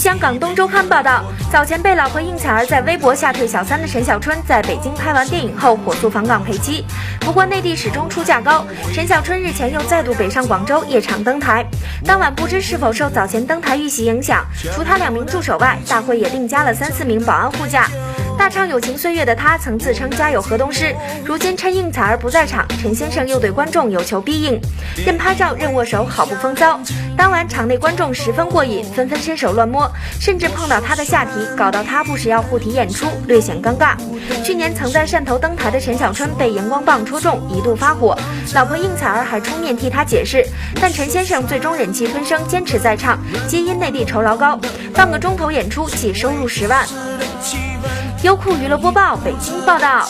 香港东周刊报道，早前被老婆应采儿在微博吓退小三的陈小春，在北京拍完电影后火速返港陪妻。不过内地始终出价高，陈小春日前又再度北上广州夜场登台。当晚不知是否受早前登台遇袭影响，除他2名助手外，大会也另加了3、4名保安护驾。大唱友情岁月的他曾自称家有河东狮，如今趁应采儿不在场，陈先生又对观众有求必应，任拍照任握手，好不风骚。当晚场内观众十分过瘾，纷纷伸手乱摸，甚至碰到他的下体，搞到他不时要护体演出，略显尴尬。去年曾在汕头登台的陈小春被荧光棒戳中，一度发火，老婆应采儿还出面替他解释，但陈先生最终忍气吞声，坚持在唱，皆因内地酬劳高，半个钟头演出即收入10万。优酷娱乐播报，北京报道。